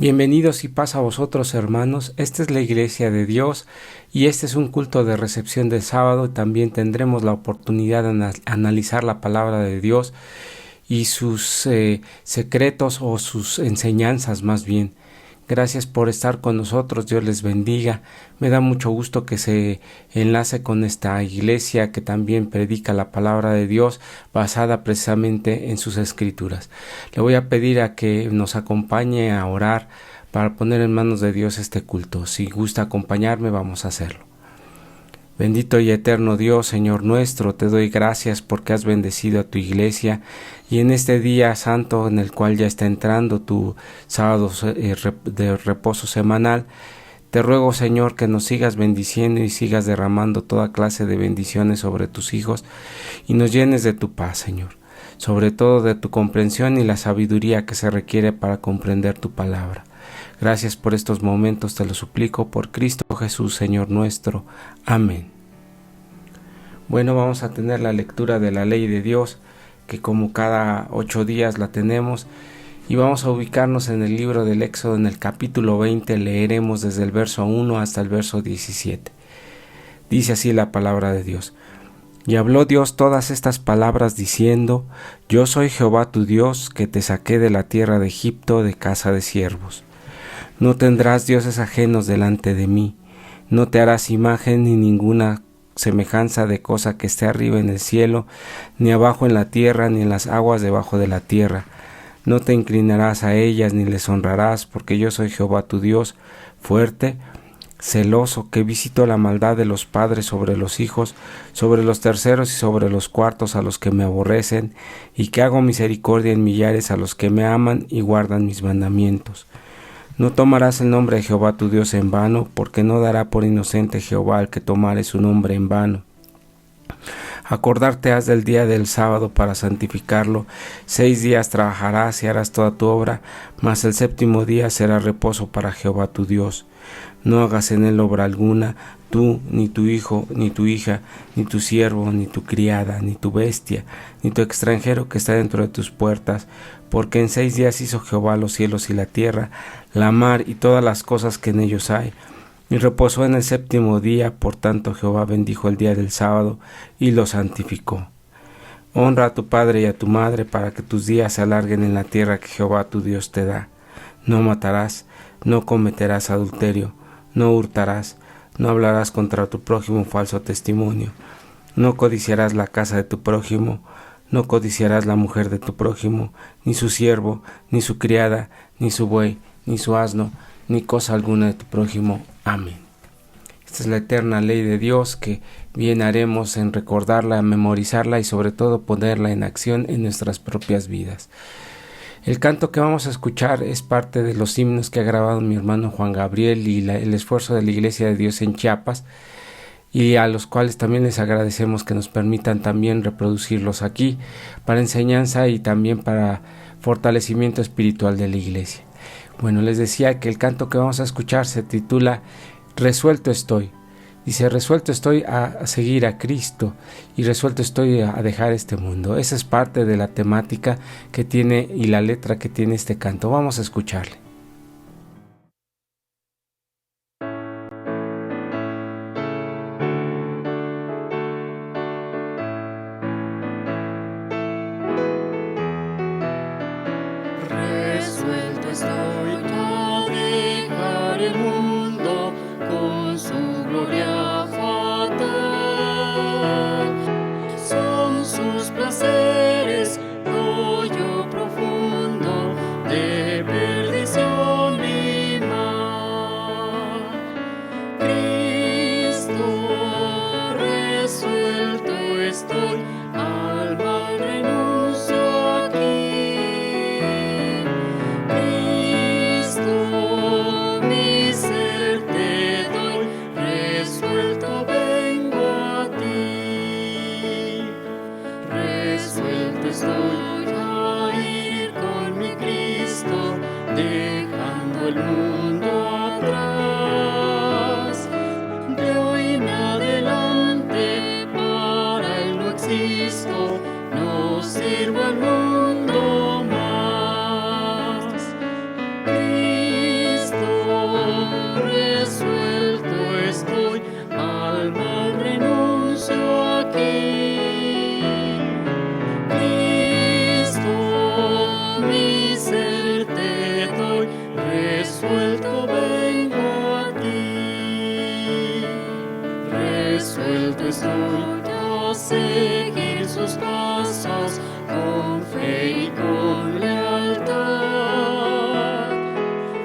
Bienvenidos y paz a vosotros, hermanos. Esta es la Iglesia de Dios y este es un culto de recepción del sábado. También tendremos la oportunidad de analizar la palabra de Dios y sus secretos o sus enseñanzas más bien. Gracias por estar con nosotros, Dios les bendiga. Me da mucho gusto que se enlace con esta iglesia que también predica la palabra de Dios basada precisamente en sus escrituras. Le voy a pedir a que nos acompañe a orar para poner en manos de Dios este culto. Si gusta acompañarme, vamos a hacerlo. Bendito y eterno Dios, Señor nuestro, te doy gracias porque has bendecido a tu iglesia y en este día santo en el cual ya está entrando tu sábado de reposo semanal, te ruego, Señor, que nos sigas bendiciendo y sigas derramando toda clase de bendiciones sobre tus hijos y nos llenes de tu paz, Señor, sobre todo de tu comprensión y la sabiduría que se requiere para comprender tu palabra. Gracias por estos momentos, te lo suplico por Cristo Jesús, Señor nuestro. Amén. Bueno, vamos a tener la lectura de la ley de Dios, que como cada 8 días la tenemos, y vamos a ubicarnos en el libro del Éxodo, en el capítulo 20, leeremos desde el verso 1 hasta el verso 17. Dice así la palabra de Dios. Y habló Dios todas estas palabras diciendo: Yo soy Jehová tu Dios, que te saqué de la tierra de Egipto, de casa de siervos. No tendrás dioses ajenos delante de mí, no te harás imagen ni ninguna semejanza de cosa que esté arriba en el cielo, ni abajo en la tierra, ni en las aguas debajo de la tierra. No te inclinarás a ellas, ni les honrarás, porque yo soy Jehová tu Dios, fuerte, celoso, que visito la maldad de los padres sobre los hijos, sobre los terceros y sobre los cuartos a los que me aborrecen, y que hago misericordia en millares a los que me aman y guardan mis mandamientos. No tomarás el nombre de Jehová tu Dios en vano, porque no dará por inocente Jehová al que tomare su nombre en vano. Acordarte has del día del sábado para santificarlo. 6 días trabajarás y harás toda tu obra, mas el séptimo día será reposo para Jehová tu Dios. No hagas en él obra alguna, tú, ni tu hijo, ni tu hija, ni tu siervo, ni tu criada, ni tu bestia, ni tu extranjero que está dentro de tus puertas, porque en 6 días hizo Jehová los cielos y la tierra, la mar y todas las cosas que en ellos hay, y reposó en el séptimo día. Por tanto Jehová bendijo el día del sábado y lo santificó. Honra a tu padre y a tu madre, para que tus días se alarguen en la tierra que Jehová tu Dios te da. No matarás, no cometerás adulterio, no hurtarás, no hablarás contra tu prójimo falso testimonio, no codiciarás la casa de tu prójimo, no codiciarás la mujer de tu prójimo, ni su siervo, ni su criada, ni su buey, ni su asno, ni cosa alguna de tu prójimo. Amén. Esta es la eterna ley de Dios que bien haremos en recordarla, memorizarla y sobre todo ponerla en acción en nuestras propias vidas. El canto que vamos a escuchar es parte de los himnos que ha grabado mi hermano Juan Gabriel y el esfuerzo de la Iglesia de Dios en Chiapas, y a los cuales también les agradecemos que nos permitan también reproducirlos aquí para enseñanza y también para fortalecimiento espiritual de la Iglesia. Bueno, les decía que el canto que vamos a escuchar se titula Resuelto estoy. Dice: resuelto estoy a seguir a Cristo y resuelto estoy a dejar este mundo. Esa es parte de la temática que tiene y la letra que tiene este canto. Vamos a escucharle. Resuelto estoy a dejar el mundo con su gloria fatal. Son sus placeres, hoyo profundo de perdición y mal. Cristo, resuelto estoy, al mal renuncio aquí. Mi ser te doy, resuelto vengo a ti. Resuelto estoy a ir con mi Cristo, dejando el mundo atrás. De hoy en adelante para él no existo, no sirvo al mundo más. y con lealtad.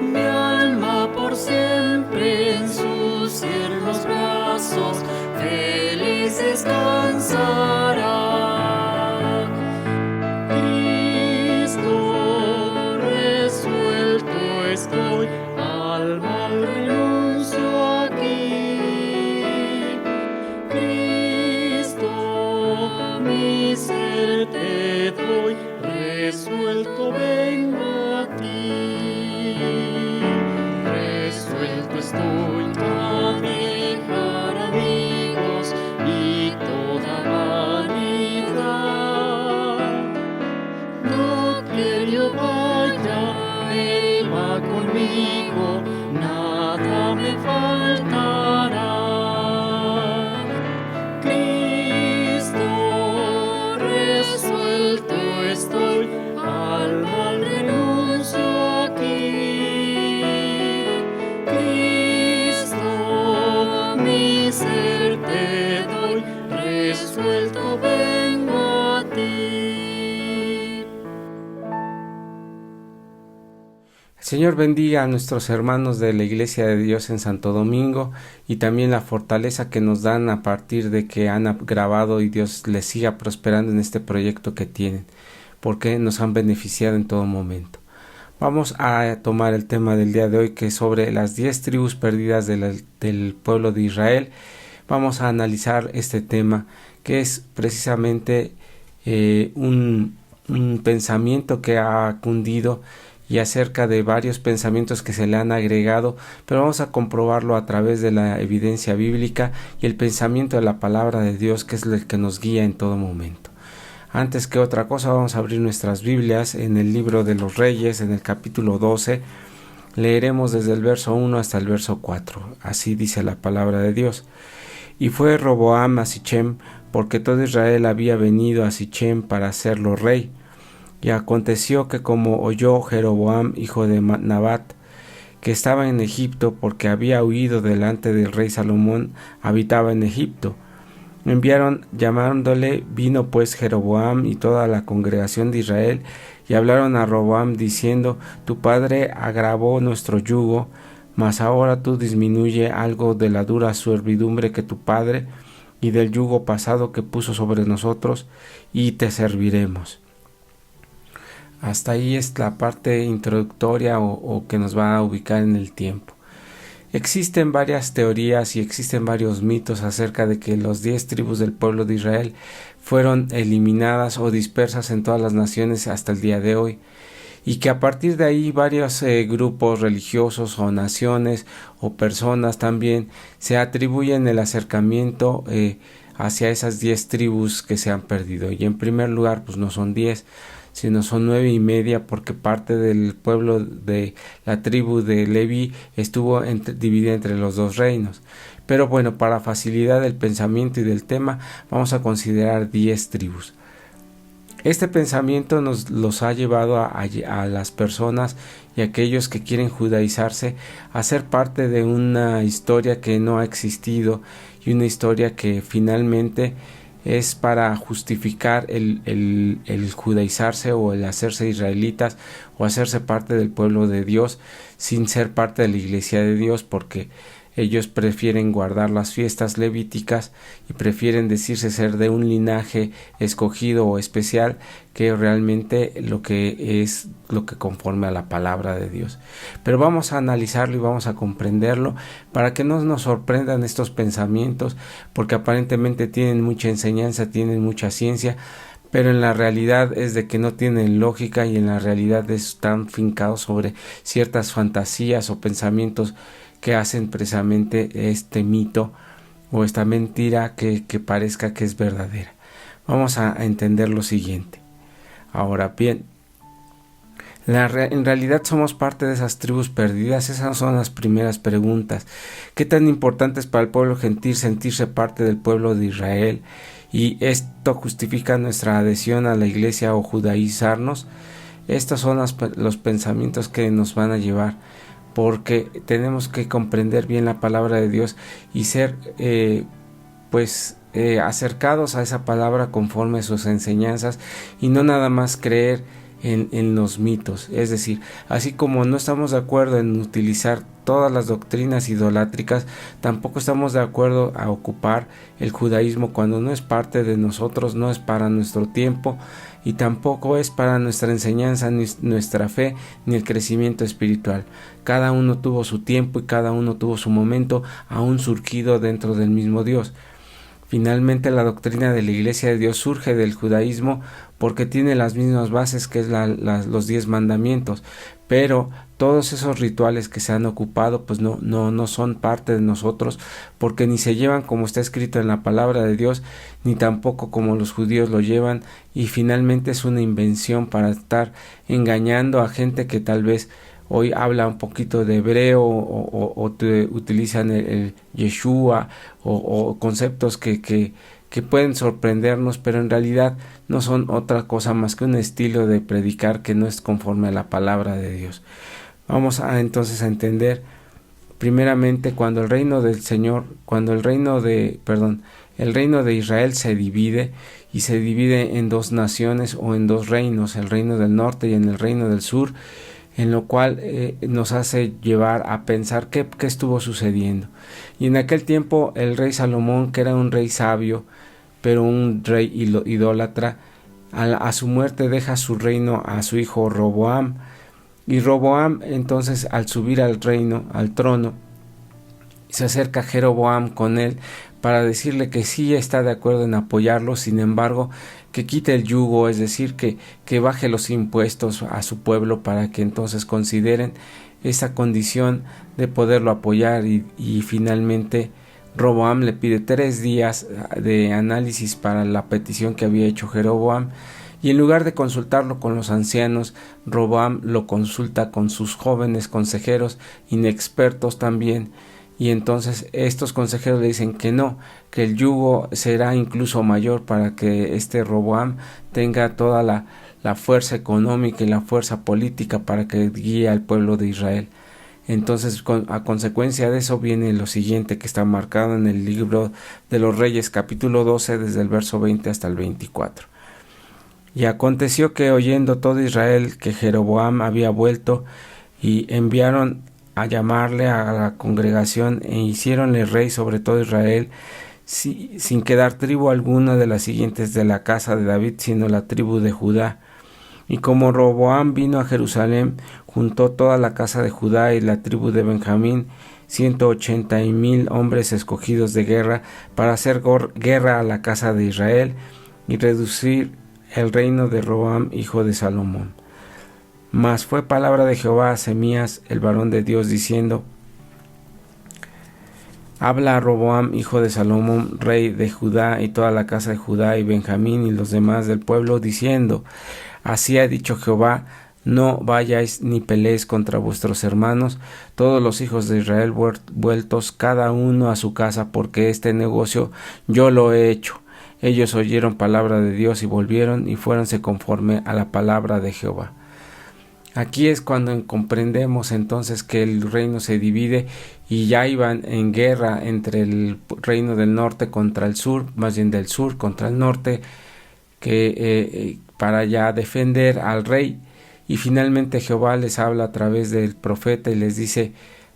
Mi alma por siempre en sus tiernos brazos feliz descansará. Cristo, resuelto estoy, al mal renuncio aquí. Cristo, mi ser te doy, resuelto vengo a ti. Resuelto estoy a dejar amigos y toda vanidad. Donde yo vaya, Él va conmigo, nada me faltará. Cristo, resuelto estoy, al mal renuncio aquí. Cristo, mi ser te doy, resuelto vengo a ti. El Señor bendiga a nuestros hermanos de la Iglesia de Dios en Santo Domingo y también la fortaleza que nos dan a partir de que han grabado y Dios les siga prosperando en este proyecto que tienen, porque nos han beneficiado en todo momento. Vamos a tomar el tema del día de hoy, que es sobre las 10 tribus perdidas del pueblo de Israel. Vamos a analizar este tema, que es precisamente un pensamiento que ha cundido y acerca de varios pensamientos que se le han agregado, pero vamos a comprobarlo a través de la evidencia bíblica y el pensamiento de la palabra de Dios, que es el que nos guía en todo momento. Antes que otra cosa, vamos a abrir nuestras Biblias en el libro de los Reyes, en el capítulo 12. Leeremos desde el verso 1 hasta el verso 4. Así dice la palabra de Dios. Y fue Roboam a Sichem, porque todo Israel había venido a Sichem para hacerlo rey. Y aconteció que como oyó Jeroboam, hijo de Nabat, que estaba en Egipto, porque había huido delante del rey Salomón, habitaba en Egipto, enviaron llamándole. Vino pues Jeroboam y toda la congregación de Israel, y hablaron a Roboam diciendo: tu padre agravó nuestro yugo, mas ahora tú disminuye algo de la dura servidumbre que tu padre, y del yugo pasado que puso sobre nosotros, y te serviremos. Hasta ahí es la parte introductoria o que nos va a ubicar en el tiempo. Existen varias teorías y existen varios mitos acerca de que los 10 tribus del pueblo de Israel fueron eliminadas o dispersas en todas las naciones hasta el día de hoy, y que a partir de ahí varios grupos religiosos o naciones o personas también se atribuyen el acercamiento hacia esas 10 tribus que se han perdido. Y en primer lugar, pues no son 10, sino son 9.5, porque parte del pueblo de la tribu de Leví estuvo dividida entre los dos reinos. Pero bueno, para facilidad del pensamiento y del tema, vamos a considerar 10 tribus. Este pensamiento nos los ha llevado a las personas y aquellos que quieren judaizarse a ser parte de una historia que no ha existido, y una historia que finalmente es para justificar el judaizarse o el hacerse israelitas o hacerse parte del pueblo de Dios sin ser parte de la iglesia de Dios, porque ellos prefieren guardar las fiestas levíticas y prefieren decirse ser de un linaje escogido o especial, que realmente lo que es lo que conforme a la palabra de Dios. Pero vamos a analizarlo y vamos a comprenderlo para que no nos sorprendan estos pensamientos, porque aparentemente tienen mucha enseñanza, tienen mucha ciencia, pero en la realidad es de que no tienen lógica, y en la realidad están fincados sobre ciertas fantasías o pensamientos que hacen precisamente este mito o esta mentira que parezca que es verdadera. Vamos a entender lo siguiente. Ahora bien, en realidad somos parte de esas tribus perdidas. Esas son las primeras preguntas. ¿Qué tan importante es para el pueblo gentil sentirse parte del pueblo de Israel? Y esto justifica nuestra adhesión a la iglesia o judaizarnos. Estos son los pensamientos que nos van a llevar, porque tenemos que comprender bien la palabra de Dios y ser pues acercados a esa palabra conforme a sus enseñanzas y no nada más creer en los mitos. Es decir, así como no estamos de acuerdo en utilizar todas las doctrinas idolátricas, tampoco estamos de acuerdo a ocupar el judaísmo cuando no es parte de nosotros, no es para nuestro tiempo y tampoco es para nuestra enseñanza, ni nuestra fe, ni el crecimiento espiritual. Cada uno tuvo su tiempo y cada uno tuvo su momento, aún surgido dentro del mismo Dios. Finalmente, la doctrina de la Iglesia de Dios surge del judaísmo porque tiene las mismas bases que es los 10 mandamientos, pero todos esos rituales que se han ocupado pues no son parte de nosotros, porque ni se llevan como está escrito en la palabra de Dios, ni tampoco como los judíos lo llevan, y finalmente es una invención para estar engañando a gente que tal vez hoy habla un poquito de hebreo o utilizan el Yeshua o conceptos que pueden sorprendernos, pero en realidad no son otra cosa más que un estilo de predicar que no es conforme a la palabra de Dios. Vamos entonces a entender primeramente cuando el reino del Señor, el reino de Israel se divide y se divide en dos naciones o en dos reinos, el reino del norte y en el reino del sur, en lo cual nos hace llevar a pensar qué estuvo sucediendo. Y en aquel tiempo el rey Salomón, que era un rey sabio, pero un rey idólatra, a su muerte deja su reino a su hijo Roboam, y Roboam entonces al subir al trono, se acerca Jeroboam con él para decirle que sí está de acuerdo en apoyarlo, sin embargo que quite el yugo, es decir, que baje los impuestos a su pueblo para que entonces consideren esa condición de poderlo apoyar y finalmente Roboam le pide 3 días de análisis para la petición que había hecho Jeroboam y en lugar de consultarlo con los ancianos, Roboam lo consulta con sus jóvenes consejeros inexpertos también. Y entonces estos consejeros le dicen que no, que el yugo será incluso mayor para que este Roboam tenga toda la fuerza económica y la fuerza política para que guíe al pueblo de Israel. Entonces a consecuencia de eso viene lo siguiente que está marcado en el libro de los Reyes capítulo 12 desde el verso 20 hasta el 24. Y aconteció que oyendo todo Israel que Jeroboam había vuelto y enviaron a llamarle a la congregación e hiciéronle rey sobre todo Israel, sin quedar tribu alguna de las siguientes de la casa de David, sino la tribu de Judá. Y como Roboam vino a Jerusalén, juntó toda la casa de Judá y la tribu de Benjamín, 180,000 hombres escogidos de guerra, para hacer guerra a la casa de Israel y reducir el reino de Roboam, hijo de Salomón. Mas fue palabra de Jehová a Semías, el varón de Dios, diciendo: Habla a Roboam, hijo de Salomón, rey de Judá, y toda la casa de Judá y Benjamín y los demás del pueblo, diciendo: Así ha dicho Jehová, no vayáis ni peleéis contra vuestros hermanos, todos los hijos de Israel vueltos cada uno a su casa, porque este negocio yo lo he hecho. Ellos oyeron palabra de Dios y volvieron y fuéronse conforme a la palabra de Jehová. Aquí es cuando comprendemos entonces que el reino se divide y ya iban en guerra entre el reino del norte contra el sur, más bien del sur contra el norte, para ya defender al rey. Y finalmente Jehová les habla a través del profeta y les dice: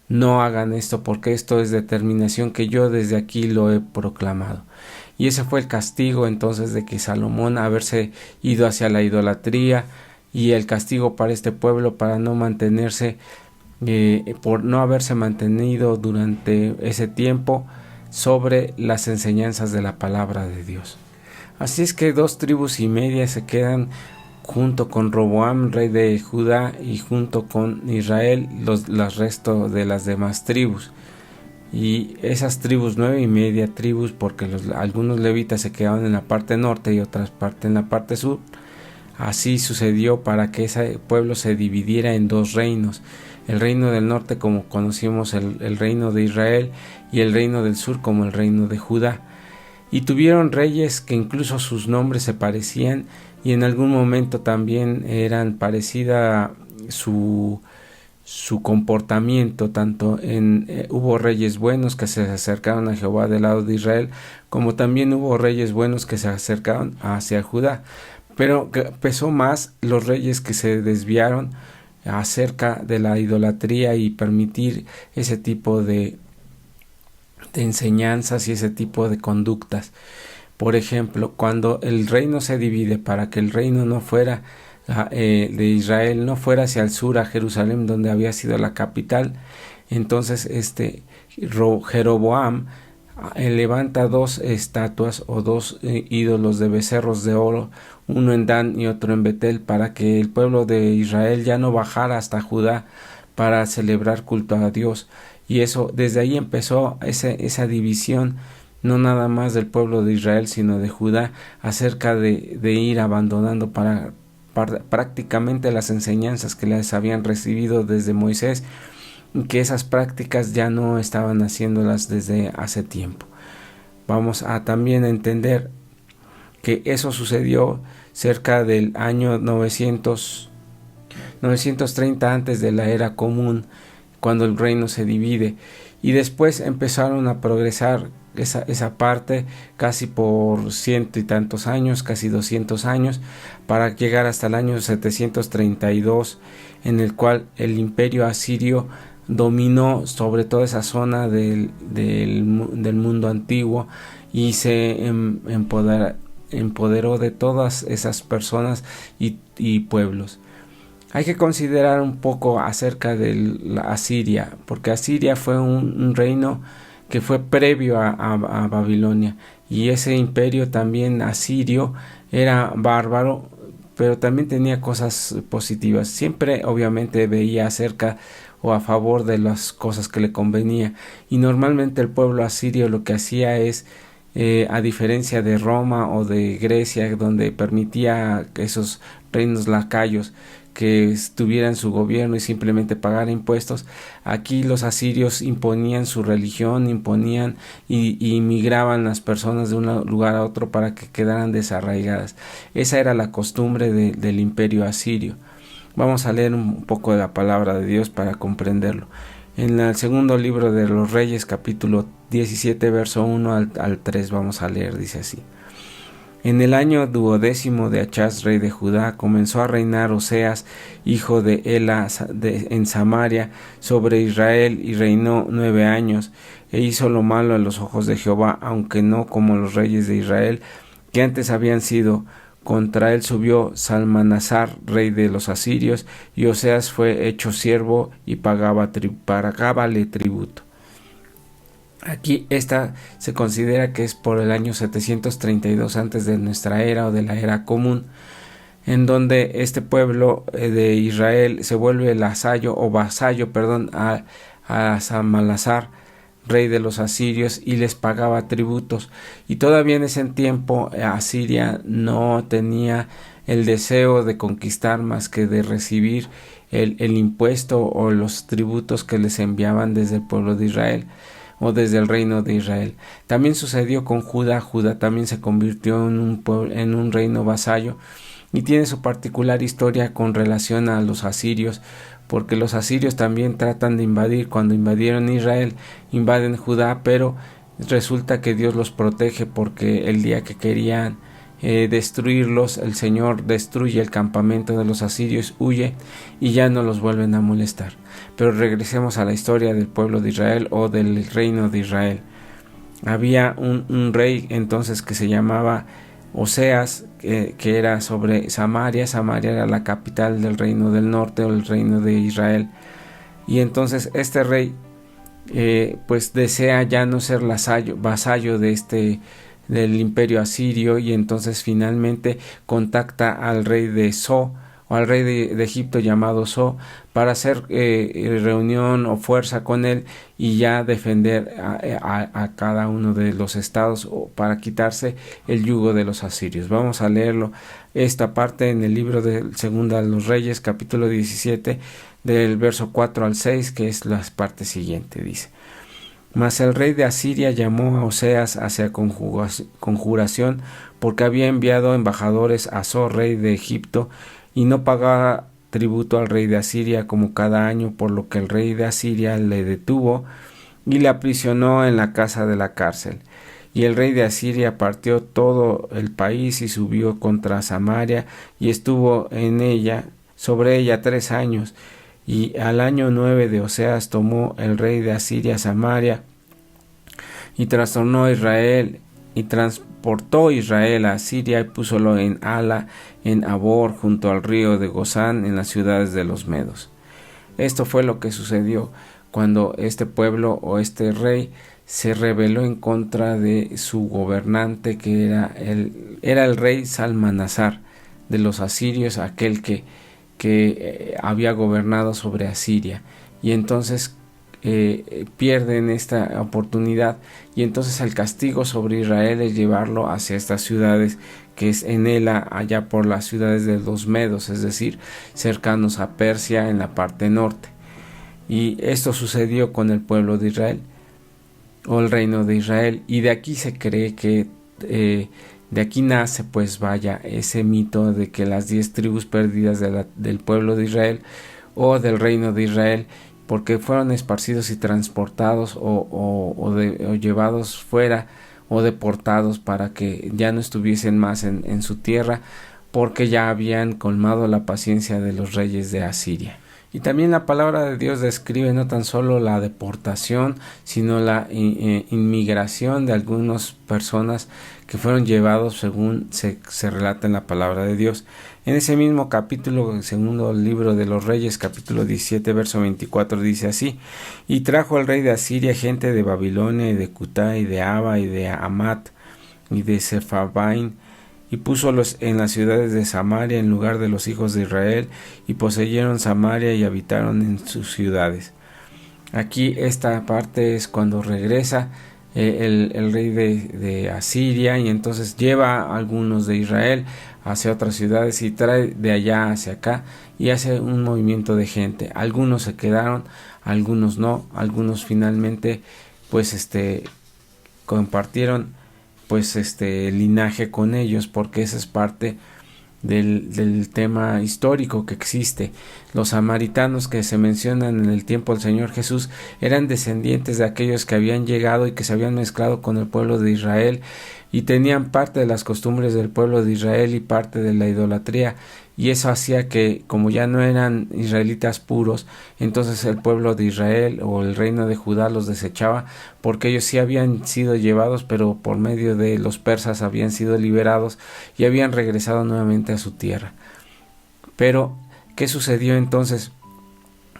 no hagan esto, porque esto es determinación que yo desde aquí lo he proclamado. Y ese fue el castigo entonces de que Salomón haberse ido hacia la idolatría, y el castigo para este pueblo para no mantenerse, por no haberse mantenido durante ese tiempo sobre las enseñanzas de la palabra de Dios. Así es que 2 tribus y media se quedan junto con Roboam, rey de Judá, y junto con Israel los restos de las demás tribus. Y esas tribus, 9 tribus, porque algunos levitas se quedaban en la parte norte y otras partes en la parte sur. Así sucedió para que ese pueblo se dividiera en 2 reinos, el reino del norte como conocimos el reino de Israel y el reino del sur como el reino de Judá. Y tuvieron reyes que incluso sus nombres se parecían y en algún momento también eran parecida su su comportamiento, tanto hubo reyes buenos que se acercaron a Jehová del lado de Israel, como también hubo reyes buenos que se acercaron hacia Judá, pero pesó más los reyes que se desviaron acerca de la idolatría y permitir ese tipo de enseñanzas y ese tipo de conductas. Por ejemplo, cuando el reino se divide para que el reino no fuera de Israel, no fuera hacia el sur a Jerusalén, donde había sido la capital, entonces Jeroboam levanta dos estatuas o dos ídolos de becerros de oro, uno en Dan y otro en Betel, para que el pueblo de Israel ya no bajara hasta Judá para celebrar culto a Dios. Y eso, desde ahí empezó esa división, no nada más del pueblo de Israel, sino de Judá, acerca de ir abandonando prácticamente las enseñanzas que les habían recibido desde Moisés, que esas prácticas ya no estaban haciéndolas desde hace tiempo. Vamos a también entender que eso sucedió cerca del año 930 antes de la era común, cuando el reino se divide, y después empezaron a progresar esa parte casi por ciento y tantos años, casi 200 años, para llegar hasta el año 732, en el cual el imperio asirio dominó sobre toda esa zona del mundo antiguo y se empoderó de todas esas personas y pueblos. Hay que considerar un poco acerca de la Asiria, porque Asiria fue un reino que fue previo a Babilonia, y ese imperio también asirio era bárbaro, pero también tenía cosas positivas. Siempre obviamente veía acerca o a favor de las cosas que le convenía, y normalmente el pueblo asirio lo que hacía es, a diferencia de Roma o de Grecia, donde permitía que esos reinos lacayos que tuvieran su gobierno y simplemente pagar impuestos, aquí los asirios imponían su religión, imponían y migraban las personas de un lugar a otro para que quedaran desarraigadas. Esa era la costumbre del imperio asirio. Vamos a leer un poco de la palabra de Dios para comprenderlo. En el segundo libro de los Reyes, capítulo 17, verso 1 al 3, vamos a leer, dice así: En el año 12 de Achaz, rey de Judá, comenzó a reinar Oseas, hijo de Ela, en Samaria, sobre Israel, y reinó 9 años, e hizo lo malo a los ojos de Jehová, aunque no como los reyes de Israel, que antes habían sido. Contra él subió Salmanasar, rey de los asirios, y Oseas fue hecho siervo y pagábale tributo. Aquí esta se considera que es por el año 732 antes de nuestra era o de la era común, en donde este pueblo de Israel se vuelve vasallo a Salmanasar, rey de los asirios, y les pagaba tributos. Y todavía en ese tiempo Asiria no tenía el deseo de conquistar más que de recibir el impuesto o los tributos que les enviaban desde el pueblo de Israel o desde el reino de Israel. También sucedió con Judá. Judá también se convirtió en un reino vasallo, y tiene su particular historia con relación a los asirios, porque los asirios también tratan de invadir. Cuando invadieron Israel, invaden Judá, pero resulta que Dios los protege, porque el día que querían destruirlos, el Señor destruye el campamento de los asirios, huye y ya no los vuelven a molestar. Pero regresemos a la historia del pueblo de Israel o del reino de Israel. Había un rey entonces que se llamaba Oseas, que era sobre Samaria. Samaria era la capital del reino del norte o el reino de Israel, y entonces este rey pues desea ya no ser vasallo del imperio asirio, y entonces finalmente contacta al rey de So, o al rey de Egipto llamado So, para hacer reunión o fuerza con él y ya defender a cada uno de los estados, o para quitarse el yugo de los asirios. Vamos a leerlo, esta parte, en el libro de Segunda de los Reyes, capítulo 17, del verso 4 al 6, que es la parte siguiente. Dice: Mas el rey de Asiria llamó a Oseas hacia conjuración, porque había enviado embajadores a So, rey de Egipto, y no pagaba tributo al rey de Asiria como cada año, por lo que el rey de Asiria le detuvo y le aprisionó en la casa de la cárcel. Y el rey de Asiria partió todo el país y subió contra Samaria y estuvo sobre ella 3 años. Y al año 9 de Oseas tomó el rey de Asiria Samaria y trastornó a Israel y transportó Israel a Asiria y púsolo en Hala, en Abor, junto al río de Gozán, en las ciudades de los medos. Esto fue lo que sucedió cuando este pueblo o este rey se rebeló en contra de su gobernante, que era el rey Salmanasar de los asirios, aquel que había gobernado sobre Asiria. Y entonces pierden esta oportunidad, y entonces el castigo sobre Israel es llevarlo hacia estas ciudades, que es en Ela, allá por las ciudades de los medos, es decir, cercanos a Persia en la parte norte. Y esto sucedió con el pueblo de Israel, o el reino de Israel, y de aquí se cree que de aquí nace, pues vaya, ese mito de que las 10 tribus perdidas del pueblo de Israel o del reino de Israel, porque fueron esparcidos y transportados o llevados fuera o deportados para que ya no estuviesen más en su tierra, porque ya habían colmado la paciencia de los reyes de Asiria. Y también la palabra de Dios describe no tan solo la deportación, sino la inmigración de algunas personas que fueron llevados según se relata en la palabra de Dios. En ese mismo capítulo, el segundo libro de los Reyes, capítulo 17, verso 24, dice así: y trajo el rey de Asiria gente de Babilonia y de Cutá y de Aba y de Amat y de Sefarvaim, y púsolos en las ciudades de Samaria en lugar de los hijos de Israel, y poseyeron Samaria y habitaron en sus ciudades. Aquí esta parte es cuando regresa el rey de Asiria, y entonces lleva a algunos de Israel hacia otras ciudades y trae de allá hacia acá y hace un movimiento de gente. Algunos se quedaron, algunos no, algunos finalmente pues compartieron pues linaje con ellos, porque esa es parte del tema histórico que existe. Los samaritanos que se mencionan en el tiempo del Señor Jesús eran descendientes de aquellos que habían llegado y que se habían mezclado con el pueblo de Israel y tenían parte de las costumbres del pueblo de Israel y parte de la idolatría, y eso hacía que, como ya no eran israelitas puros, entonces el pueblo de Israel o el reino de Judá los desechaba, porque ellos sí habían sido llevados, pero por medio de los persas habían sido liberados y habían regresado nuevamente a su tierra. Pero ¿qué sucedió entonces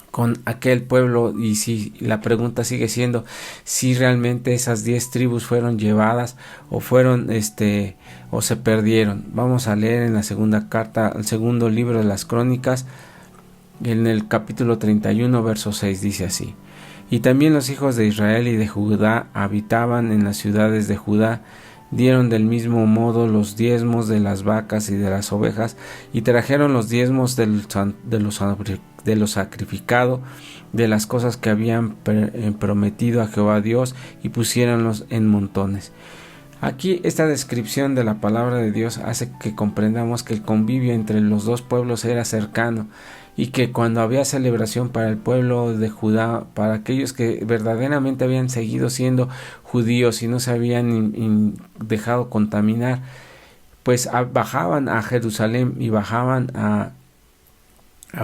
con aquel pueblo? Y si la pregunta sigue siendo si realmente esas 10 tribus fueron llevadas o fueron o se perdieron. Vamos a leer en la segunda carta, el segundo libro de las Crónicas, en el capítulo 31, verso 6, dice así: y también los hijos de Israel y de Judá habitaban en las ciudades de Judá, dieron del mismo modo los diezmos de las vacas y de las ovejas, y trajeron los diezmos de lo sacrificado, de las cosas que habían prometido a Jehová Dios, y pusiéronlos en montones. Aquí esta descripción de la palabra de Dios hace que comprendamos que el convivio entre los dos pueblos era cercano, y que cuando había celebración para el pueblo de Judá, para aquellos que verdaderamente habían seguido siendo judíos y no se habían dejado contaminar, pues bajaban a Jerusalén y bajaban a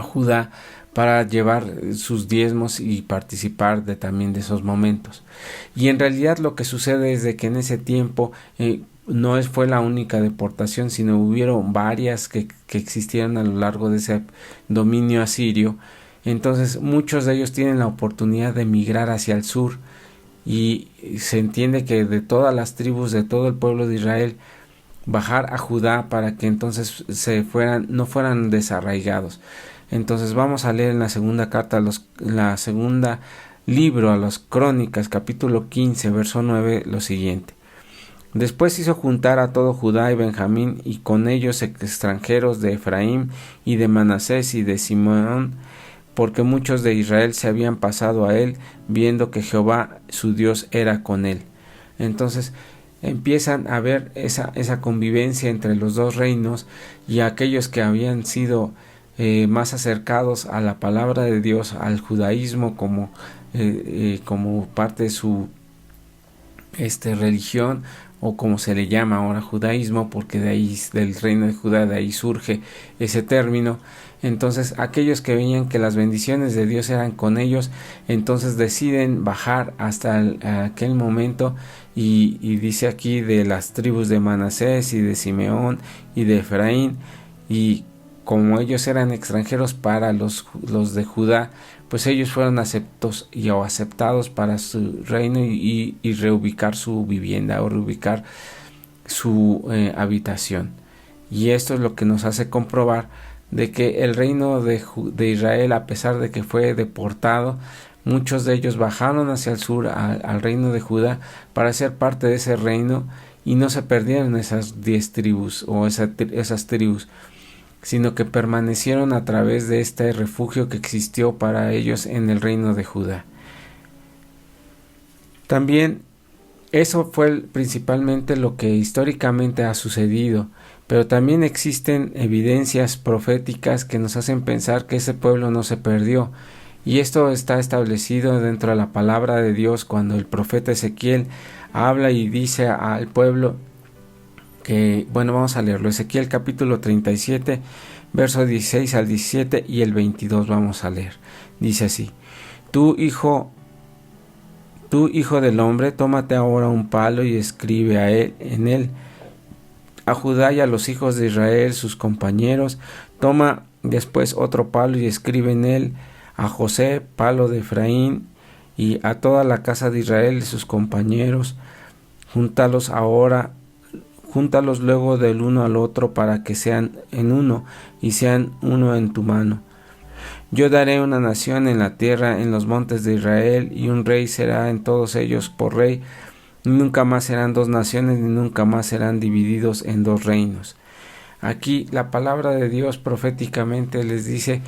Judá para llevar sus diezmos y participar también de esos momentos. Y en realidad lo que sucede es de que en ese tiempo no fue la única deportación, sino hubieron varias que existieron a lo largo de ese dominio asirio. Entonces muchos de ellos tienen la oportunidad de migrar hacia el sur, y se entiende que de todas las tribus, de todo el pueblo de Israel, bajar a Judá para que entonces no fueran desarraigados. Entonces vamos a leer en la segunda carta, la segunda libro a las Crónicas, capítulo 15, verso 9, lo siguiente: después hizo juntar a todo Judá y Benjamín, y con ellos extranjeros de Efraín y de Manasés y de Simeón, porque muchos de Israel se habían pasado a él, viendo que Jehová su Dios era con él. Entonces empiezan a ver esa convivencia entre los dos reinos, y aquellos que habían sido más acercados a la palabra de Dios, al judaísmo como parte de su religión, o como se le llama ahora judaísmo, porque de ahí, del reino de Judá, de ahí surge ese término. Entonces aquellos que veían que las bendiciones de Dios eran con ellos, entonces deciden bajar hasta aquel momento, y dice aquí de las tribus de Manasés y de Simeón y de Efraín, y como ellos eran extranjeros para los de Judá, pues ellos fueron aceptados para su reino, y reubicar su vivienda, o reubicar su habitación. Y esto es lo que nos hace comprobar de que el reino de Israel, a pesar de que fue deportado, muchos de ellos bajaron hacia el sur al reino de Judá para ser parte de ese reino, y no se perdieron esas 10 tribus o esas tribus, sino que permanecieron a través de este refugio que existió para ellos en el reino de Judá. También eso fue principalmente lo que históricamente ha sucedido, pero también existen evidencias proféticas que nos hacen pensar que ese pueblo no se perdió, y esto está establecido dentro de la palabra de Dios cuando el profeta Ezequiel habla y dice al pueblo que, bueno, vamos a leerlo, Ezequiel capítulo 37, verso 16 al 17 y el 22 vamos a leer. Dice así: Tú, hijo del hombre, tómate ahora un palo y escribe en él a Judá y a los hijos de Israel, sus compañeros. Toma después otro palo y escribe en él a José, palo de Efraín, y a toda la casa de Israel y sus compañeros. Júntalos luego del uno al otro, para que sean en uno y sean uno en tu mano. Yo daré una nación en la tierra, en los montes de Israel, y un rey será en todos ellos por rey. Nunca más serán 2 naciones, ni nunca más serán divididos en 2 reinos. Aquí la palabra de Dios proféticamente les dice,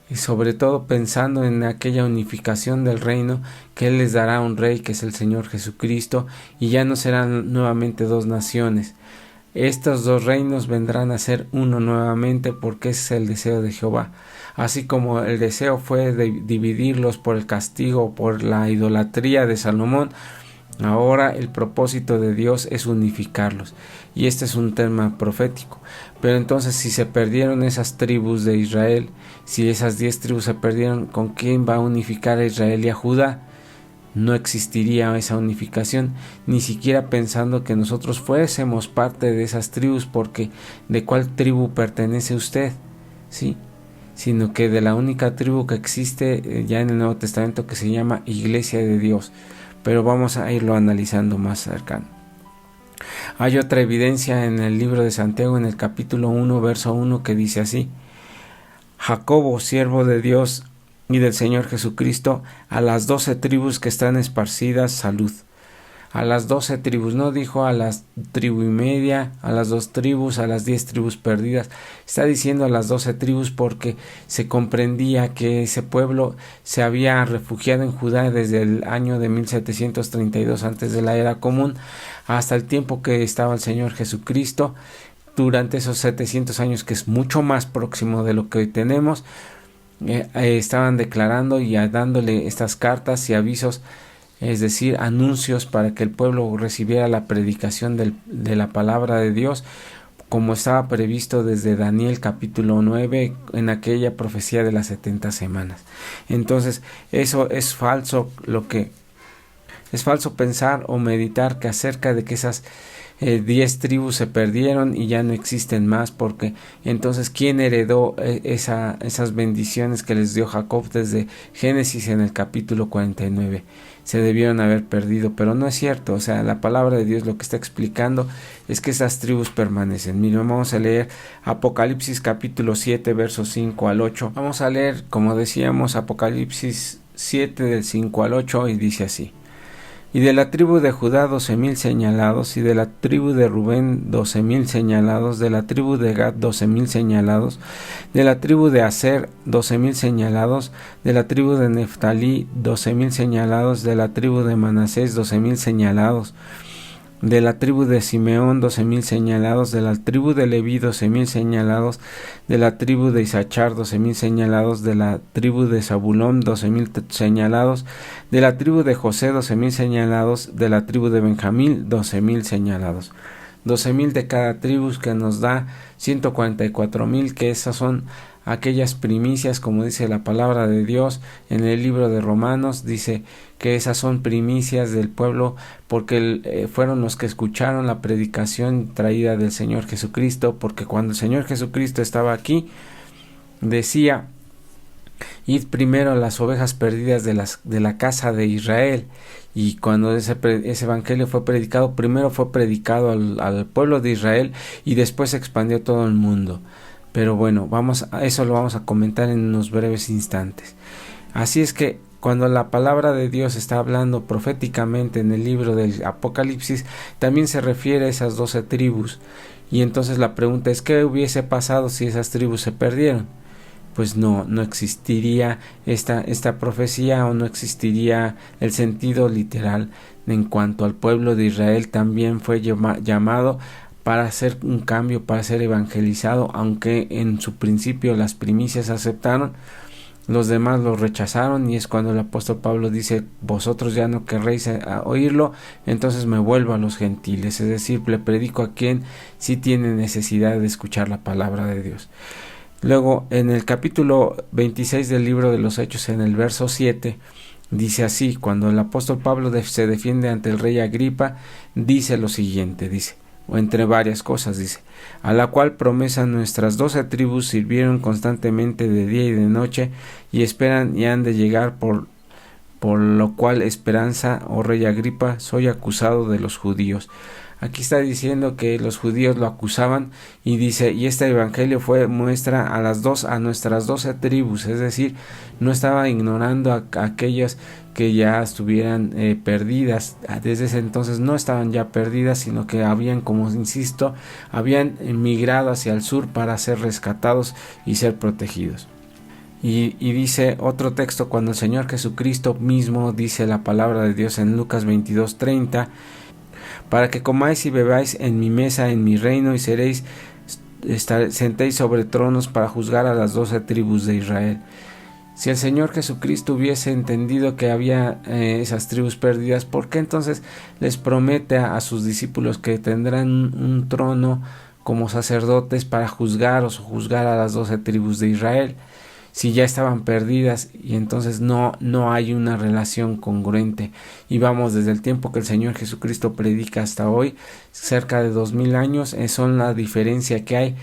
y sobre todo pensando en aquella unificación del reino, que Él les dará un rey, que es el Señor Jesucristo, y ya no serán nuevamente 2 naciones. Estos 2 reinos vendrán a ser uno nuevamente, porque ese es el deseo de Jehová. Así como el deseo fue de dividirlos por el castigo, por la idolatría de Salomón, ahora el propósito de Dios es unificarlos. Y este es un tema profético. Pero entonces, si se perdieron esas tribus de Israel, si esas 10 tribus se perdieron, ¿con quién va a unificar a Israel y a Judá? No existiría esa unificación, ni siquiera pensando que nosotros fuésemos parte de esas tribus, porque ¿de cuál tribu pertenece usted? ¿Sí? Sino que de la única tribu que existe ya en el Nuevo Testamento, que se llama Iglesia de Dios. Pero vamos a irlo analizando más cercano. Hay otra evidencia en el libro de Santiago, en el capítulo 1, verso 1, que dice así: Jacobo, siervo de Dios y del Señor Jesucristo, a las 12 tribus que están esparcidas, salud. A las 12 tribus, no dijo a las tribu y media, a las 2 tribus, a las 10 tribus perdidas. Está diciendo a las 12 tribus porque se comprendía que ese pueblo se había refugiado en Judá desde el año de 1732 antes de la era común hasta el tiempo que estaba el Señor Jesucristo. Durante esos 700 años, que es mucho más próximo de lo que hoy tenemos, estaban declarando y dándole estas cartas y avisos, es decir, anuncios, para que el pueblo recibiera la predicación de la palabra de Dios, como estaba previsto desde Daniel capítulo 9, en aquella profecía de las 70 semanas. Entonces, eso es falso, es falso pensar o meditar que acerca de que esas 10 tribus se perdieron y ya no existen más, porque entonces ¿quién heredó esas bendiciones que les dio Jacob desde Génesis en el capítulo 49? Se debieron haber perdido, pero no es cierto. O sea, la palabra de Dios lo que está explicando es que esas tribus permanecen. Miren, vamos a leer Apocalipsis capítulo 7, versos 5 al 8. Vamos a leer, como decíamos, Apocalipsis 7 del 5 al 8, y dice así: Y de la tribu de Judá 12,000 señalados, y de la tribu de Rubén 12,000 señalados, de la tribu de Gad 12,000 señalados, de la tribu de Aser 12,000 señalados, de la tribu de Neftalí 12,000 señalados, de la tribu de Manasés 12,000 señalados, de la tribu de Simeón 12,000 señalados, de la tribu de Leví 12,000 señalados, de la tribu de Isachar 12,000 señalados, de la tribu de Zabulón 12,000 señalados, de la tribu de José 12,000 señalados, de la tribu de Benjamín 12,000 señalados. 12,000 de cada tribu, que nos da 144,000, que esas son aquellas primicias, como dice la palabra de Dios en el libro de Romanos. Dice que esas son primicias del pueblo, porque fueron los que escucharon la predicación traída del Señor Jesucristo, porque cuando el Señor Jesucristo estaba aquí, decía: id primero a las ovejas perdidas de la casa de Israel. Y cuando ese evangelio fue predicado, primero fue predicado al pueblo de Israel y después se expandió todo el mundo. Pero bueno, eso lo vamos a comentar en unos breves instantes. Así es que cuando la palabra de Dios está hablando proféticamente en el libro del Apocalipsis, también se refiere a esas 12 tribus. Y entonces la pregunta es: ¿qué hubiese pasado si esas tribus se perdieron? Pues no existiría esta profecía, o no existiría el sentido literal en cuanto al pueblo de Israel. También fue llamado para hacer un cambio, para ser evangelizado, aunque en su principio las primicias aceptaron, los demás lo rechazaron, y es cuando el apóstol Pablo dice: vosotros ya no querréis oírlo, entonces me vuelvo a los gentiles, es decir, le predico a quien sí tiene necesidad de escuchar la palabra de Dios. Luego, en el capítulo 26 del libro de los Hechos, en el verso 7, dice así: cuando el apóstol Pablo se defiende ante el rey Agripa, dice lo siguiente, o entre varias cosas, dice: a la cual promesa nuestras 12 tribus sirvieron constantemente de día y de noche, y esperan y han de llegar, por lo cual esperanza, oh rey Agripa, soy acusado de los judíos. Aquí está diciendo que los judíos lo acusaban, y dice: y este evangelio muestra a nuestras 12 tribus, es decir, no estaba ignorando a aquellas que ya estuvieran perdidas. Desde ese entonces no estaban ya perdidas, sino que habían, como insisto, habían emigrado hacia el sur para ser rescatados y ser protegidos. Y dice otro texto, cuando el Señor Jesucristo mismo dice la palabra de Dios en Lucas 22:30: para que comáis y bebáis en mi mesa, en mi reino, y sentéis sobre tronos para juzgar a las 12 tribus de Israel. Si el Señor Jesucristo hubiese entendido que había esas tribus perdidas, ¿por qué entonces les promete a sus discípulos que tendrán un trono como sacerdotes para juzgar a las 12 tribus de Israel? Si ya estaban perdidas, y entonces no hay una relación congruente. Y vamos, desde el tiempo que el Señor Jesucristo predica hasta hoy, cerca de 2000 años, son la diferencia que hay,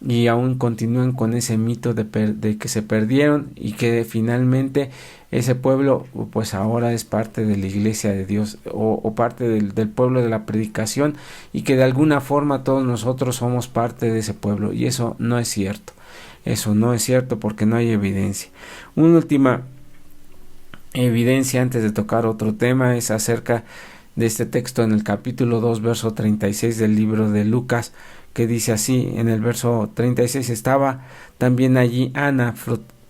y aún continúan con ese mito de que se perdieron, y que finalmente ese pueblo pues ahora es parte de la iglesia de Dios, o parte del pueblo de la predicación, y que de alguna forma todos nosotros somos parte de ese pueblo, y eso no es cierto. Eso no es cierto, porque no hay evidencia. Una última evidencia antes de tocar otro tema es acerca de este texto en el capítulo 2, verso 36 del libro de Lucas, que dice así: en el verso 36: estaba también allí Ana,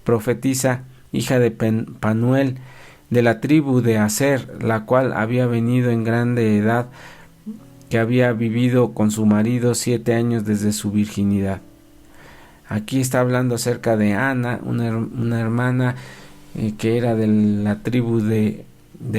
profetisa, hija de Panuel, de la tribu de Aser, la cual había venido en grande edad, que había vivido con su marido 7 años desde su virginidad. Aquí está hablando acerca de Ana, una hermana que era de la tribu de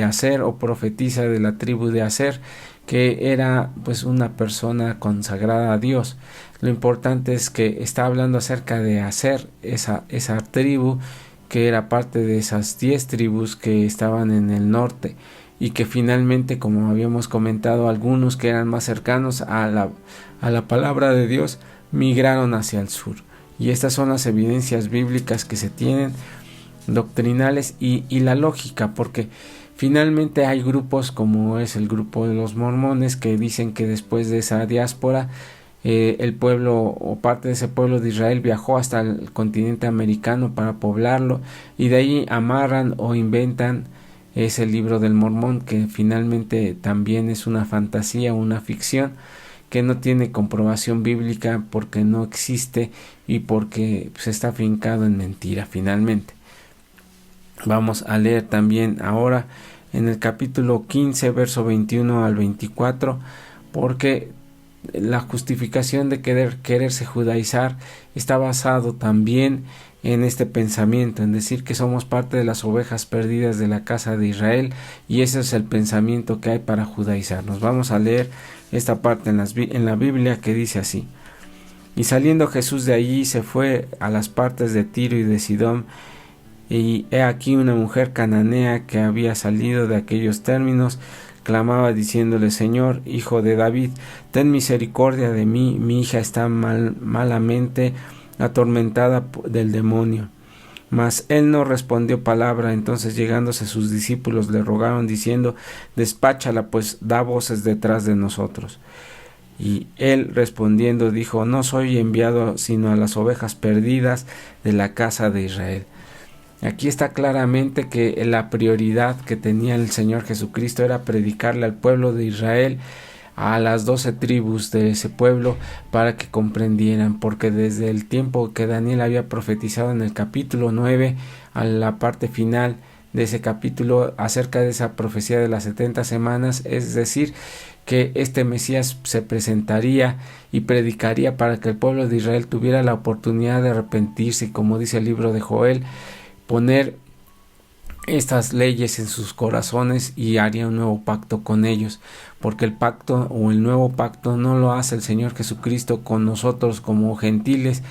Aser, o profetisa de la tribu de Aser, que era pues una persona consagrada a Dios. Lo importante es que está hablando acerca de Aser, esa tribu que era parte de esas 10 tribus que estaban en el norte, y que finalmente, como habíamos comentado, algunos que eran más cercanos a la palabra de Dios migraron hacia el sur. Y estas son las evidencias bíblicas que se tienen, doctrinales, y la lógica, porque finalmente hay grupos como es el grupo de los mormones, que dicen que después de esa diáspora el pueblo, o parte de ese pueblo de Israel, viajó hasta el continente americano para poblarlo, y de ahí amarran o inventan ese libro del Mormón, que finalmente también es una fantasía, una ficción, que no tiene comprobación bíblica, porque no existe y porque pues, está fincado en mentira finalmente. Vamos a leer también ahora en el capítulo 15, verso 21 al 24, porque la justificación de quererse judaizar está basado también en este pensamiento, en decir que somos parte de las ovejas perdidas de la casa de Israel, y ese es el pensamiento que hay para judaizarnos. Vamos a leer esta parte en la Biblia, que dice así: y saliendo Jesús de allí se fue a las partes de Tiro y de Sidón, y he aquí una mujer cananea que había salido de aquellos términos clamaba diciéndole: Señor, hijo de David, ten misericordia de mí, mi hija está malamente atormentada del demonio. Mas él no respondió palabra. Entonces llegándose sus discípulos le rogaron diciendo: despáchala, pues da voces detrás de nosotros. Y él respondiendo dijo: no soy enviado sino a las ovejas perdidas de la casa de Israel. Aquí está claramente que la prioridad que tenía el Señor Jesucristo era predicarle al pueblo de Israel, a las 12 tribus de ese pueblo, para que comprendieran, porque desde el tiempo que Daniel había profetizado en el capítulo 9, a la parte final de ese capítulo, acerca de esa profecía de las 70 semanas, es decir, que este Mesías se presentaría y predicaría para que el pueblo de Israel tuviera la oportunidad de arrepentirse, y como dice el libro de Joel, poner estas leyes en sus corazones, y haría un nuevo pacto con ellos, porque el pacto o el nuevo pacto no lo hace el Señor Jesucristo con nosotros como gentiles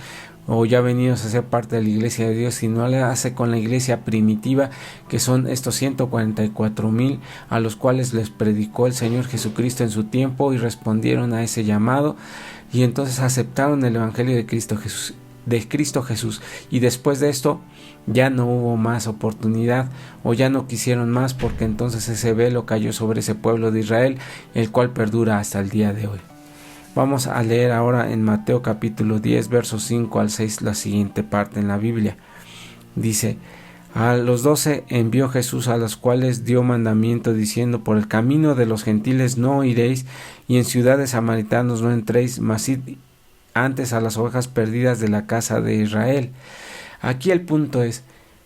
o ya venidos a ser parte de la iglesia de Dios, sino lo hace con la iglesia primitiva, que son estos 144,000 a los cuales les predicó el Señor Jesucristo en su tiempo y respondieron a ese llamado, y entonces aceptaron el evangelio de Cristo Jesús, y después de esto ya no hubo más oportunidad, o ya no quisieron más, porque entonces ese velo cayó sobre ese pueblo de Israel, el cual perdura hasta el día de hoy. Vamos a leer ahora en Mateo capítulo 10 versos 5 al 6 la siguiente parte en la Biblia. Dice: a los 12 envió Jesús, a los cuales dio mandamiento diciendo: por el camino de los gentiles no iréis, y en ciudades samaritanos no entréis, mas id antes a las ovejas perdidas de la casa de Israel. Aquí el punto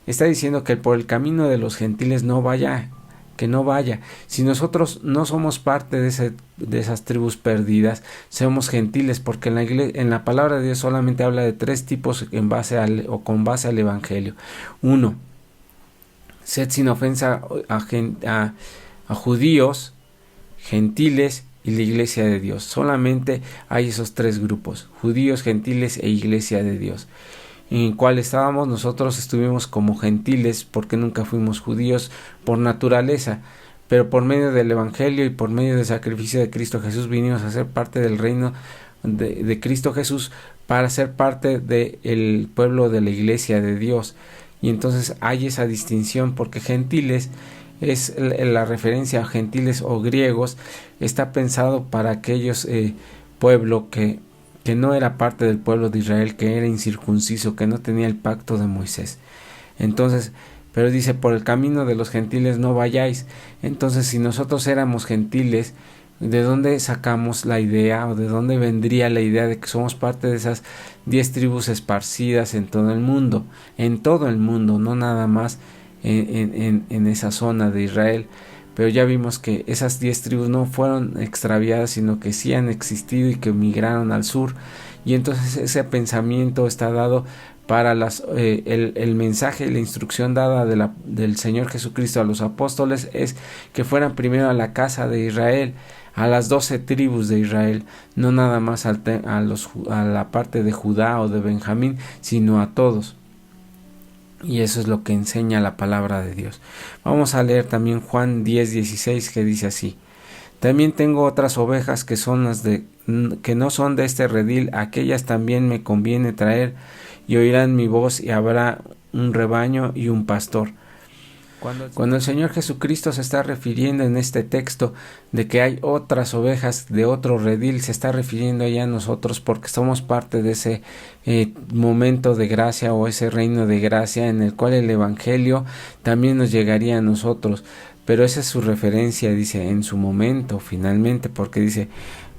está diciendo que por el camino de los gentiles no vaya, que no vaya. Si nosotros no somos parte de esas tribus perdidas, somos gentiles, porque en la palabra de Dios solamente habla de 3 tipos con base al evangelio. 1. Sed sin ofensa a judíos, gentiles y la iglesia de Dios. Solamente hay esos 3 grupos: judíos, gentiles e iglesia de Dios. En cuál estábamos, nosotros estuvimos como gentiles porque nunca fuimos judíos por naturaleza, pero por medio del evangelio y por medio del sacrificio de Cristo Jesús vinimos a ser parte del reino de Cristo Jesús, para ser parte del pueblo de la iglesia de Dios. Y entonces hay esa distinción, porque gentiles es la referencia a gentiles o griegos, está pensado para aquellos pueblo que no era parte del pueblo de Israel, que era incircunciso, que no tenía el pacto de Moisés. Entonces, pero dice: por el camino de los gentiles no vayáis. Entonces, si nosotros éramos gentiles, ¿de dónde sacamos la idea, o de dónde vendría la idea de que somos parte de esas 10 tribus esparcidas en todo el mundo? En todo el mundo, no nada más en esa zona de Israel. Pero ya vimos que esas 10 tribus no fueron extraviadas, sino que sí han existido y que migraron al sur. Y entonces ese pensamiento está dado para el mensaje y la instrucción dada del Señor Jesucristo a los apóstoles, es que fueran primero a la casa de Israel, a las 12 tribus de Israel, no nada más a la parte de Judá o de Benjamín, sino a todos. Y eso es lo que enseña la palabra de Dios. Vamos a leer también Juan 10:16, que dice así: también tengo otras ovejas que no son de este redil, aquellas también me conviene traer, y oirán mi voz, y habrá un rebaño y un pastor. Cuando el Señor Jesucristo se está refiriendo en este texto de que hay otras ovejas de otro redil, se está refiriendo ya a nosotros, porque somos parte de ese momento de gracia, o ese reino de gracia en el cual el evangelio también nos llegaría a nosotros. Pero esa es su referencia, dice, en su momento, finalmente, porque dice: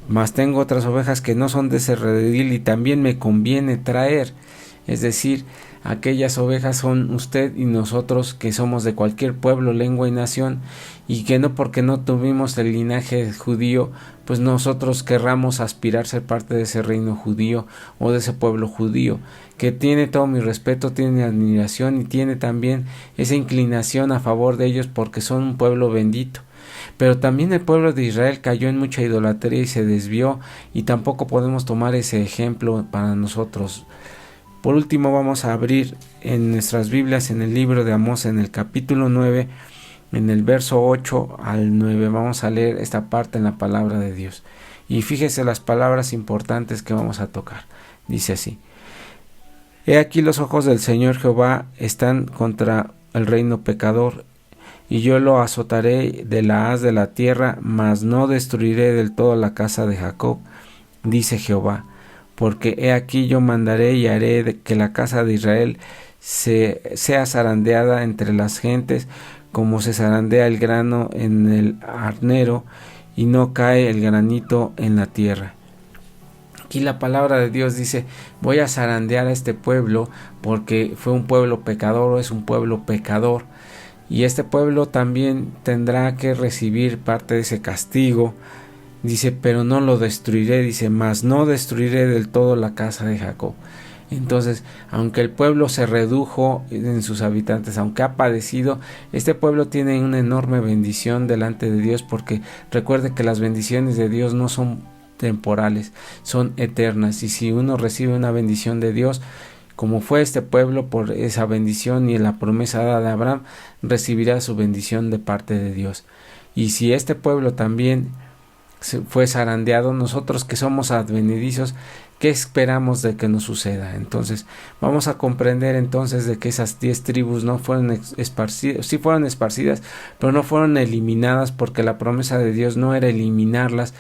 mas tengo otras ovejas que no son de ese redil, y también me conviene traer. Es decir, Aquellas ovejas son usted y nosotros, que somos de cualquier pueblo, lengua y nación, y que no porque no tuvimos el linaje judío, pues nosotros querramos aspirar a ser parte de ese reino judío o de ese pueblo judío, que tiene todo mi respeto, tiene mi admiración y tiene también esa inclinación a favor de ellos porque son un pueblo bendito. Pero también el pueblo de Israel cayó en mucha idolatría y se desvió, y tampoco podemos tomar ese ejemplo para nosotros. Por último, vamos a abrir en nuestras Biblias en el libro de Amós, en el capítulo 9, en el verso 8 al 9. Vamos a leer esta parte en la palabra de Dios. Y fíjese las palabras importantes que vamos a tocar. Dice así: He aquí los ojos del Señor Jehová están contra el reino pecador, y yo lo azotaré de la haz de la tierra, mas no destruiré del todo la casa de Jacob, dice Jehová. Porque he aquí yo mandaré y haré que la casa de Israel sea zarandeada entre las gentes, como se zarandea el grano en el arnero, y no cae el granito en la tierra. Aquí la palabra de Dios dice: voy a zarandear a este pueblo porque fue un pueblo pecador o es un pueblo pecador. Y este pueblo también tendrá que recibir parte de ese castigo. Dice, pero no lo destruiré, dice, mas no destruiré del todo la casa de Jacob. Entonces, aunque el pueblo se redujo en sus habitantes, aunque ha padecido, este pueblo tiene una enorme bendición delante de Dios, porque recuerde que las bendiciones de Dios no son temporales, son eternas. Y si uno recibe una bendición de Dios, como fue este pueblo, por esa bendición y la promesa dada a Abraham, recibirá su bendición de parte de Dios. Y si este pueblo también fue zarandeado, nosotros que somos advenedizos, ¿qué esperamos de que nos suceda? Entonces vamos a comprender entonces de que esas 10 tribus no fueron esparcidas, sí fueron esparcidas, pero no fueron eliminadas, porque la promesa de Dios no era eliminarlas,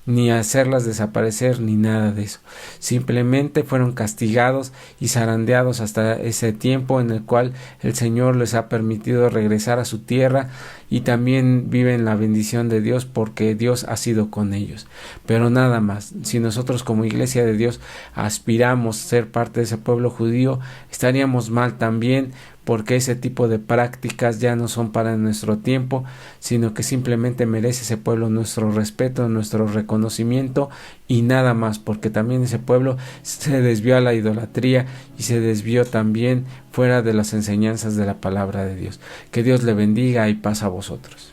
ni hacerlas desaparecer, ni nada de eso. Simplemente fueron castigados y zarandeados hasta ese tiempo en el cual el Señor les ha permitido regresar a su tierra, y también viven la bendición de Dios porque Dios ha sido con ellos. Pero nada más. Si nosotros como iglesia de Dios aspiramos a ser parte de ese pueblo judío, estaríamos mal también, porque ese tipo de prácticas ya no son para nuestro tiempo, sino que simplemente merece ese pueblo nuestro respeto, nuestro reconocimiento y nada más, porque también ese pueblo se desvió a la idolatría y se desvió también fuera de las enseñanzas de la palabra de Dios. Que Dios le bendiga y paz a vosotros.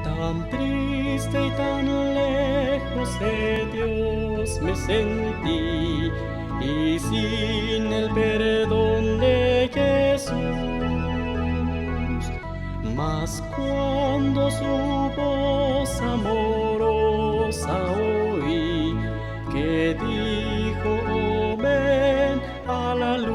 Tan triste y tan lejos de Dios me sentí, y sin el perdón de Jesús. Mas cuando su voz amorosa oí, que dijo: "Oh, ven a la luz",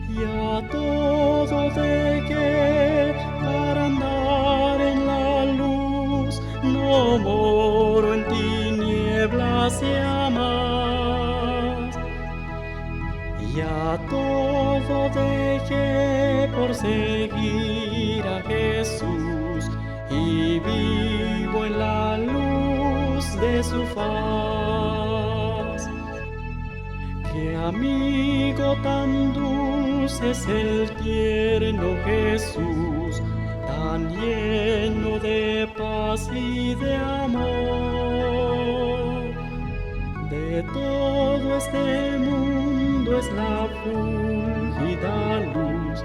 y a todo dejé para andar en la luz. No moro en tinieblas ya más, y a todo dejé por seguir a Jesús, y vivo en la luz de su faz. Qué amigo tan dulce es el tierno Jesús, tan lleno de paz y de amor. De todo este mundo es la fúlgida luz,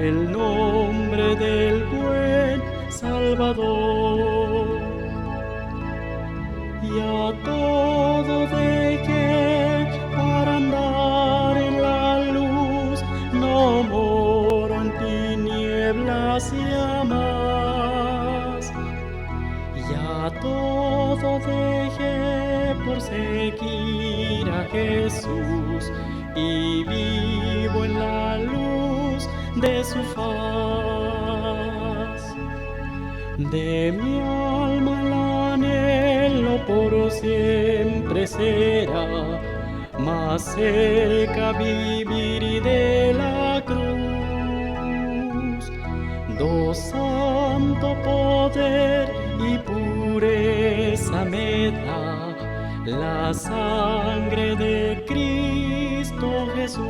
el nombre del buen Salvador. Y a todo dejé para andar en la luz, no moro en tinieblas ya más. Y a todo dejé por seguir a Jesús, y vivo en la luz de su faz. De mi alma el anhelo por siempre será más cerca vivir de la cruz. Do santo poder y pureza me da la sangre de Cristo Jesús.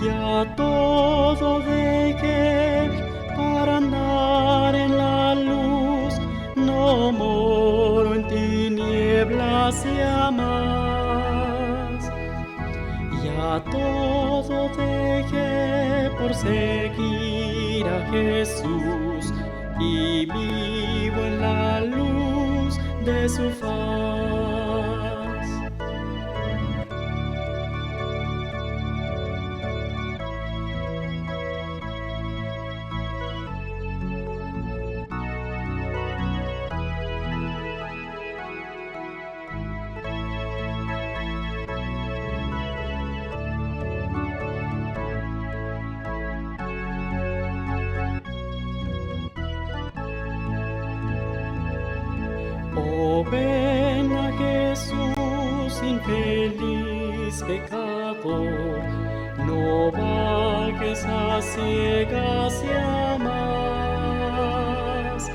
Ya todo dejé para andar en la luz, no moro en tinieblas ya más. Ya todo dejé por seguir a Jesús y vivo en la luz de su faz. Oh, ven a Jesús, infeliz pecador, no vagues a ciegas ya más.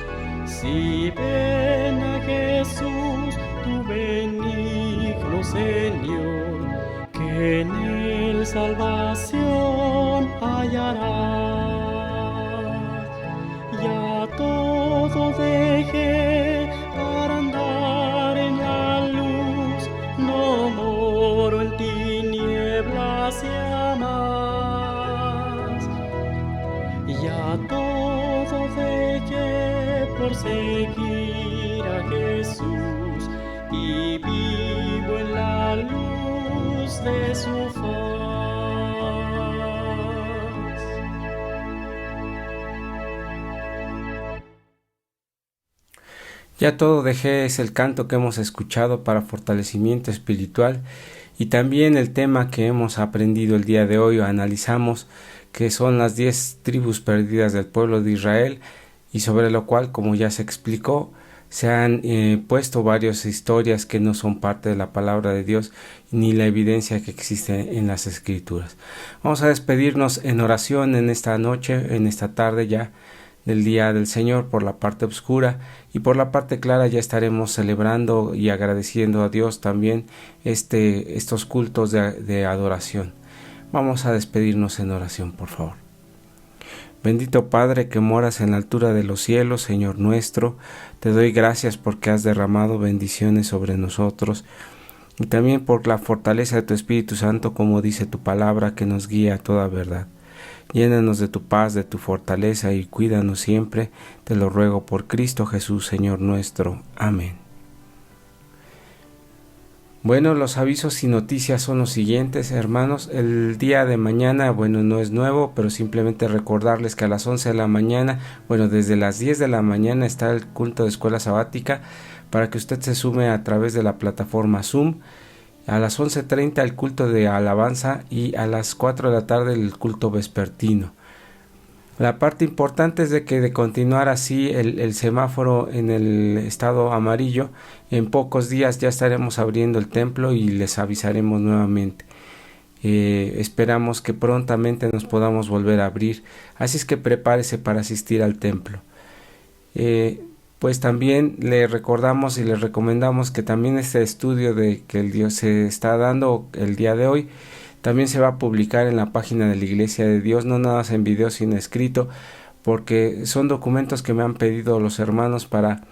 Si ven a Jesús, tu benigno Señor, que en él salvación hallarás. Ya todo dejé para andar en la luz, no moro en tinieblas ya más. Ya todo dejé por seguir a Jesús y vivo en la luz de su faz. Ya todo dejé es el canto que hemos escuchado para fortalecimiento espiritual y también el tema que hemos aprendido el día de hoy o analizamos, que son las 10 tribus perdidas del pueblo de Israel, y sobre lo cual, como ya se explicó, se han puesto varias historias que no son parte de la palabra de Dios ni la evidencia que existe en las escrituras. Vamos a despedirnos en oración en esta noche, en esta tarde ya del día del Señor, por la parte oscura, y por la parte clara ya estaremos celebrando y agradeciendo a Dios también estos cultos de adoración. Vamos a despedirnos en oración, por favor. Bendito Padre que moras en la altura de los cielos, Señor nuestro, te doy gracias porque has derramado bendiciones sobre nosotros y también por la fortaleza de tu Espíritu Santo, como dice tu palabra, que nos guía a toda verdad. Llénanos de tu paz, de tu fortaleza y cuídanos siempre, te lo ruego por Cristo Jesús, Señor nuestro. Amén. Bueno, los avisos y noticias son los siguientes, hermanos. El día de mañana, no es nuevo, pero simplemente recordarles que a las 11 de la mañana, desde las 10 de la mañana está el culto de escuela sabática para que usted se sume a través de la plataforma Zoom. A las 11:30 el culto de alabanza y a las 4 de la tarde el culto vespertino. La parte importante es de continuar así el semáforo en el estado amarillo. En pocos días ya estaremos abriendo el templo y les avisaremos nuevamente. Esperamos que prontamente nos podamos volver a abrir. Así es que prepárese para asistir al templo. Pues también le recordamos y le recomendamos que también este estudio de que el Dios se está dando el día de hoy también se va a publicar en la página de la Iglesia de Dios, no nada más en video sino escrito, porque son documentos que me han pedido los hermanos para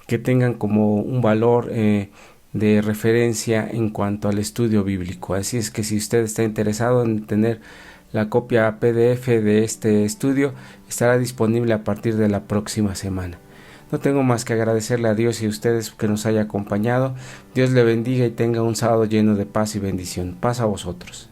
que tengan como un valor de referencia en cuanto al estudio bíblico. Así es que si usted está interesado en tener la copia PDF de este estudio, estará disponible a partir de la próxima semana. No tengo más que agradecerle a Dios y a ustedes que nos haya acompañado. Dios le bendiga y tenga un sábado lleno de paz y bendición. Paz a vosotros.